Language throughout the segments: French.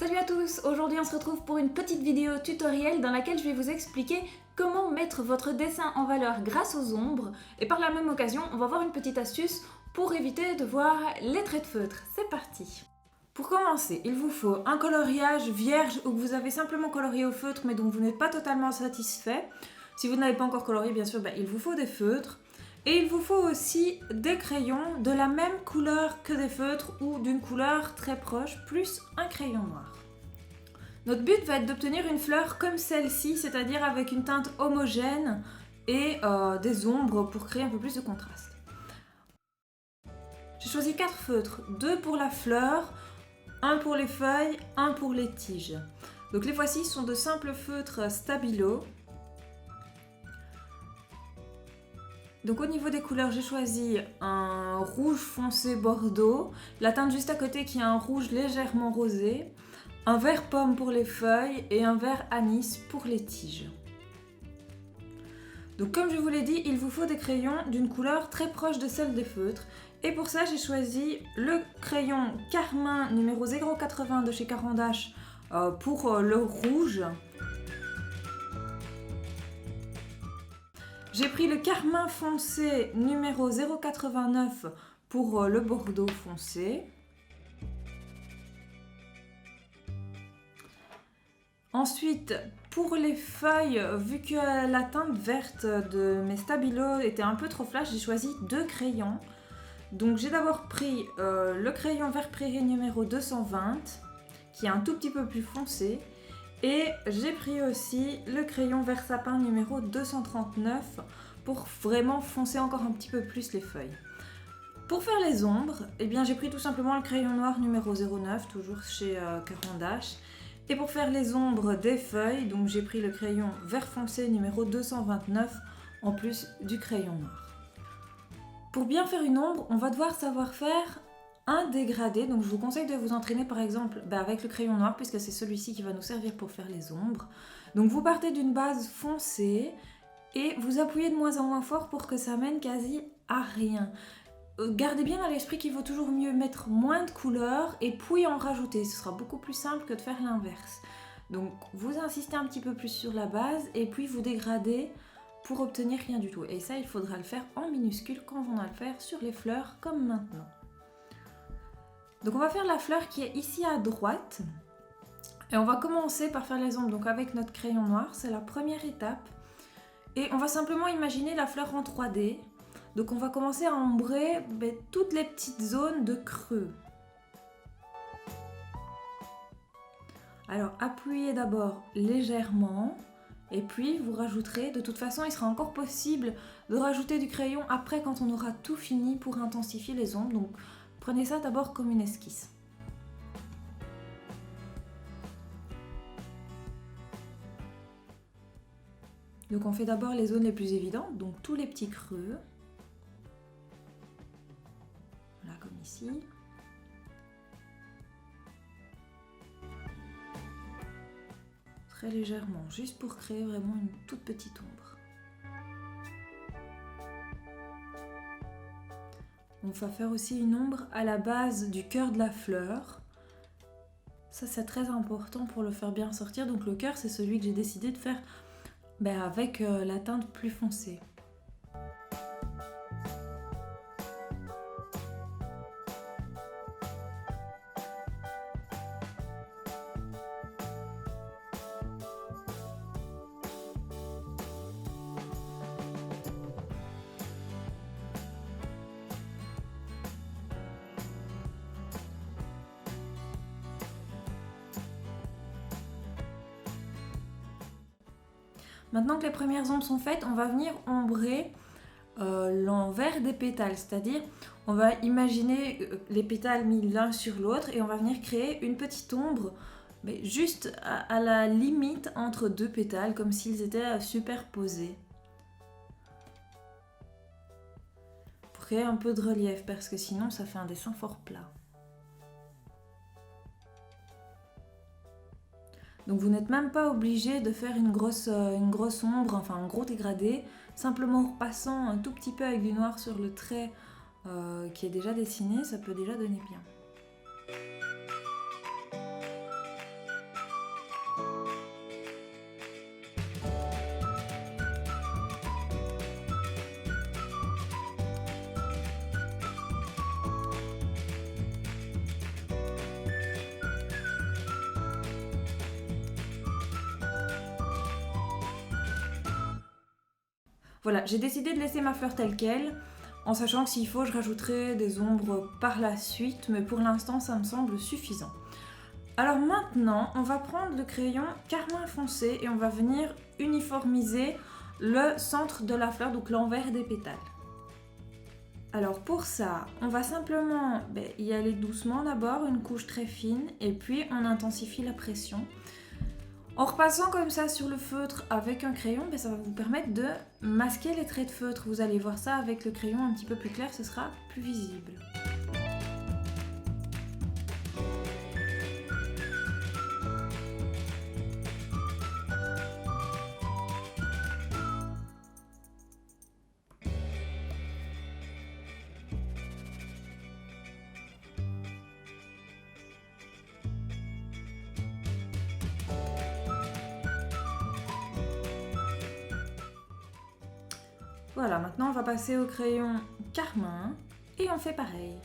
Salut à tous, aujourd'hui on se retrouve pour une petite vidéo tutoriel dans laquelle je vais vous expliquer comment mettre votre dessin en valeur grâce aux ombres et par la même occasion on va voir une petite astuce pour éviter de voir les traits de feutre. C'est parti! Pour commencer, il vous faut un coloriage vierge ou que vous avez simplement colorié au feutre mais dont vous n'êtes pas totalement satisfait. Si vous n'avez pas encore colorié, bien sûr, il vous faut des feutres. Et il vous faut aussi des crayons de la même couleur que des feutres ou d'une couleur très proche, plus un crayon noir. Notre but va être d'obtenir une fleur comme celle-ci, c'est-à-dire avec une teinte homogène et des ombres pour créer un peu plus de contraste. J'ai choisi 4 feutres, 2 pour la fleur, 1 pour les feuilles, 1 pour les tiges. Donc les voici sont de simples feutres Stabilo. Donc au niveau des couleurs, j'ai choisi un rouge foncé bordeaux, la teinte juste à côté qui est un rouge légèrement rosé, un vert pomme pour les feuilles et un vert anis pour les tiges. Donc comme je vous l'ai dit, il vous faut des crayons d'une couleur très proche de celle des feutres. Et pour ça, j'ai choisi le crayon Carmin numéro 080 de chez Caran d'Ache pour le rouge. J'ai pris le carmin foncé numéro 089 pour le bordeaux foncé. Ensuite, pour les feuilles, vu que la teinte verte de mes Stabilo était un peu trop flash, j'ai choisi 2 crayons. Donc j'ai d'abord pris le crayon vert prairie numéro 220, qui est un tout petit peu plus foncé. Et j'ai pris aussi le crayon vert sapin numéro 239 pour vraiment foncer encore un petit peu plus les feuilles. Pour faire les ombres, j'ai pris tout simplement le crayon noir numéro 09, toujours chez Caran d'Ache. Et pour faire les ombres des feuilles, donc j'ai pris le crayon vert foncé numéro 229 en plus du crayon noir. Pour bien faire une ombre, on va devoir savoir faire un dégradé, donc je vous conseille de vous entraîner par exemple avec le crayon noir puisque c'est celui-ci qui va nous servir pour faire les ombres. Donc vous partez d'une base foncée et vous appuyez de moins en moins fort pour que ça mène quasi à rien. Gardez bien à l'esprit qu'il vaut toujours mieux mettre moins de couleurs et puis en rajouter, ce sera beaucoup plus simple que de faire l'inverse. Donc vous insistez un petit peu plus sur la base et puis vous dégradez pour obtenir rien du tout. Et ça, il faudra le faire en minuscule quand on va le faire sur les fleurs comme maintenant. Donc on va faire la fleur qui est ici à droite et on va commencer par faire les ombres donc avec notre crayon noir, c'est la première étape et on va simplement imaginer la fleur en 3D. Donc on va commencer à ombrer toutes les petites zones de creux. Alors appuyez d'abord légèrement et puis vous rajouterez, de toute façon il sera encore possible de rajouter du crayon après quand on aura tout fini pour intensifier les ombres. Donc prenez ça d'abord comme une esquisse. Donc on fait d'abord les zones les plus évidentes, donc tous les petits creux. Voilà, comme ici. Très légèrement, juste pour créer vraiment une toute petite ombre. On va faire aussi une ombre à la base du cœur de la fleur. Ça c'est très important pour le faire bien sortir. Donc le cœur c'est celui que j'ai décidé de faire avec la teinte plus foncée. Maintenant que les premières ombres sont faites, on va venir ombrer l'envers des pétales, c'est-à-dire on va imaginer les pétales mis l'un sur l'autre et on va venir créer une petite ombre mais juste à la limite entre deux pétales, comme s'ils étaient superposés. Pour créer un peu de relief, parce que sinon ça fait un dessin fort plat. Donc vous n'êtes même pas obligé de faire une grosse ombre, enfin un gros dégradé, simplement en repassant un tout petit peu avec du noir sur le trait qui est déjà dessiné, ça peut déjà donner bien. Voilà, j'ai décidé de laisser ma fleur telle qu'elle, en sachant que s'il faut, je rajouterai des ombres par la suite, mais pour l'instant, ça me semble suffisant. Alors maintenant, on va prendre le crayon carmin foncé et on va venir uniformiser le centre de la fleur, donc l'envers des pétales. Alors pour ça, on va simplement y aller doucement d'abord, une couche très fine, et puis on intensifie la pression. En repassant comme ça sur le feutre avec un crayon, ça va vous permettre de masquer les traits de feutre. Vous allez voir ça avec le crayon un petit peu plus clair, ce sera plus visible. Voilà, maintenant on va passer au crayon carmin et on fait pareil.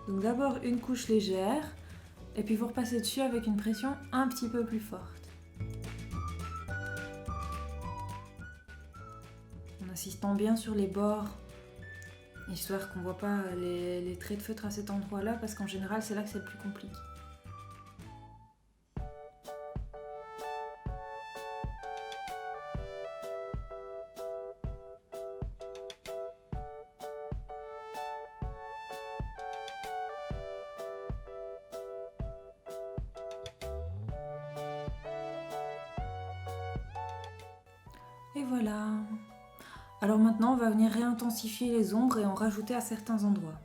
Donc d'abord une couche légère et puis vous repassez dessus avec une pression un petit peu plus forte. En insistant bien sur les bords, histoire qu'on ne voit pas les traits de feutre à cet endroit-là, parce qu'en général c'est là que c'est le plus compliqué. Et voilà. Alors maintenant, on va venir réintensifier les ombres et en rajouter à certains endroits.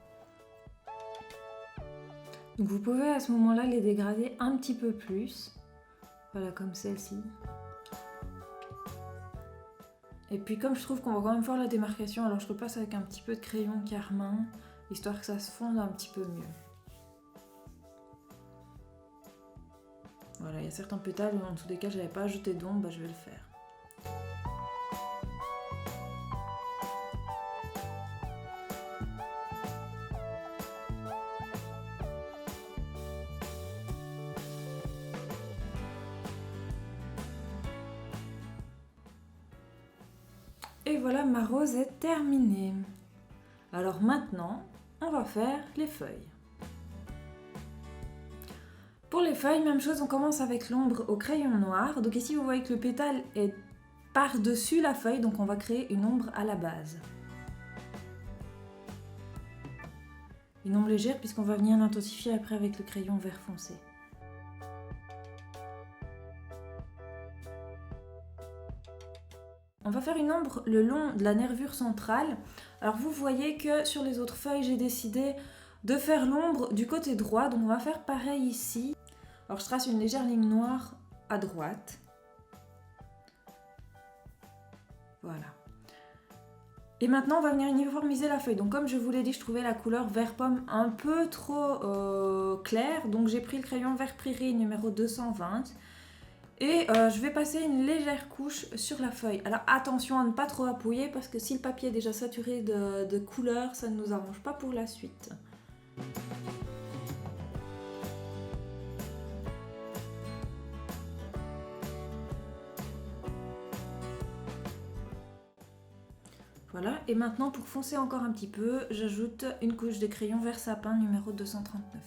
Donc vous pouvez à ce moment-là les dégrader un petit peu plus. Voilà, comme celle-ci. Et puis comme je trouve qu'on va quand même faire la démarcation, alors je repasse avec un petit peu de crayon carmin, histoire que ça se fonde un petit peu mieux. Voilà, il y a certains pétales où en dessous desquels je n'avais pas ajouté d'ombre, je vais le faire. Et voilà, ma rose est terminée. Alors maintenant, on va faire les feuilles. Pour les feuilles, même chose, on commence avec l'ombre au crayon noir. Donc ici, vous voyez que le pétale est par-dessus la feuille, donc on va créer une ombre à la base. Une ombre légère puisqu'on va venir l'intensifier après avec le crayon vert foncé. On va faire une ombre le long de la nervure centrale. Alors vous voyez que sur les autres feuilles, j'ai décidé de faire l'ombre du côté droit. Donc on va faire pareil ici. Alors je trace une légère ligne noire à droite. Voilà. Et maintenant on va venir uniformiser la feuille. Donc comme je vous l'ai dit, je trouvais la couleur vert pomme un peu trop claire. Donc j'ai pris le crayon vert prairie numéro 220. Et je vais passer une légère couche sur la feuille. Alors attention à ne pas trop appuyer parce que si le papier est déjà saturé de couleur, ça ne nous arrange pas pour la suite. Voilà, et maintenant pour foncer encore un petit peu, j'ajoute une couche de crayon vert sapin numéro 239.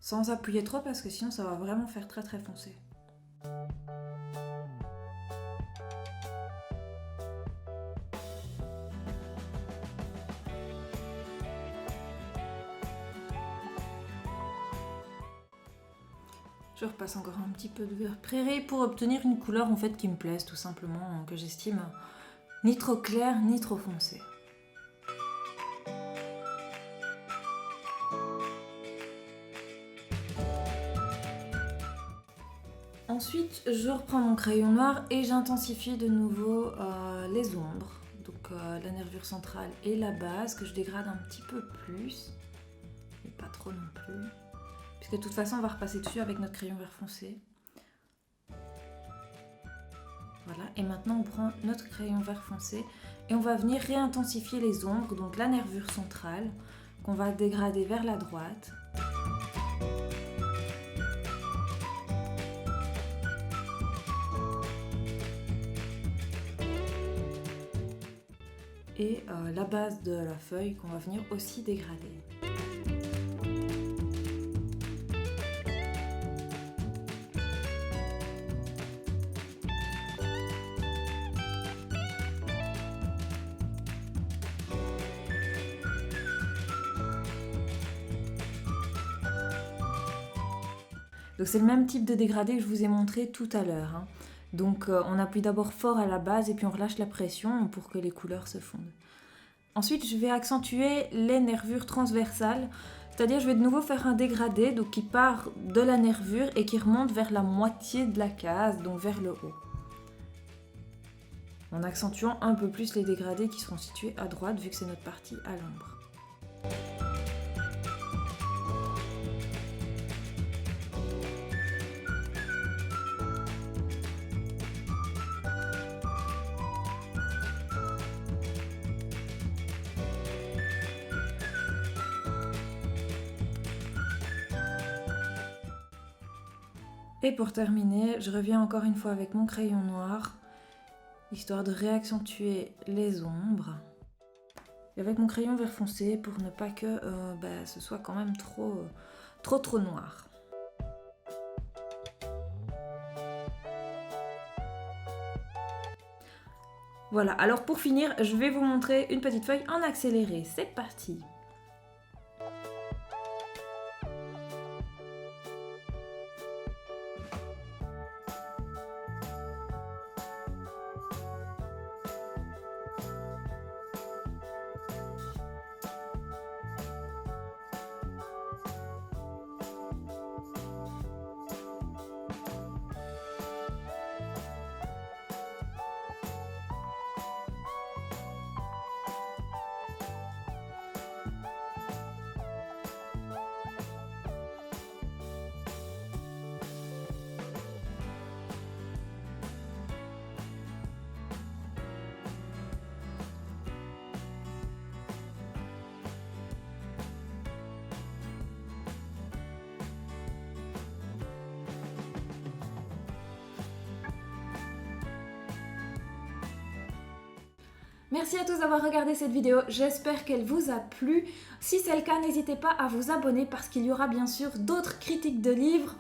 Sans appuyer trop parce que sinon ça va vraiment faire très très foncé. Je repasse encore un petit peu de vert prairie pour obtenir une couleur en fait qui me plaise tout simplement, que j'estime ni trop claire ni trop foncée. Ensuite, je reprends mon crayon noir et j'intensifie de nouveau les ombres. Donc la nervure centrale et la base que je dégrade un petit peu plus, mais pas trop non plus. Puisque de toute façon, on va repasser dessus avec notre crayon vert foncé. Voilà, et maintenant on prend notre crayon vert foncé et on va venir réintensifier les ombres, donc la nervure centrale, qu'on va dégrader vers la droite. et la base de la feuille qu'on va venir aussi dégrader. Donc c'est le même type de dégradé que je vous ai montré tout à l'heure, hein. Donc on appuie d'abord fort à la base et puis on relâche la pression pour que les couleurs se fondent. Ensuite je vais accentuer les nervures transversales, c'est-à-dire je vais de nouveau faire un dégradé donc qui part de la nervure et qui remonte vers la moitié de la case, donc vers le haut. En accentuant un peu plus les dégradés qui seront situés à droite vu que c'est notre partie à l'ombre. Et pour terminer, je reviens encore une fois avec mon crayon noir, histoire de réaccentuer les ombres. Et avec mon crayon vert foncé pour ne pas que ce soit quand même trop noir. Voilà, alors pour finir, je vais vous montrer une petite feuille en accéléré. C'est parti! Merci à tous d'avoir regardé cette vidéo, j'espère qu'elle vous a plu. Si c'est le cas, n'hésitez pas à vous abonner parce qu'il y aura bien sûr d'autres critiques de livres,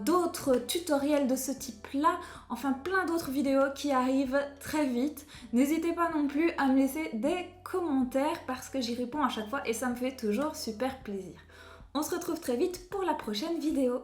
d'autres tutoriels de ce type-là, enfin plein d'autres vidéos qui arrivent très vite. N'hésitez pas non plus à me laisser des commentaires parce que j'y réponds à chaque fois et ça me fait toujours super plaisir. On se retrouve très vite pour la prochaine vidéo.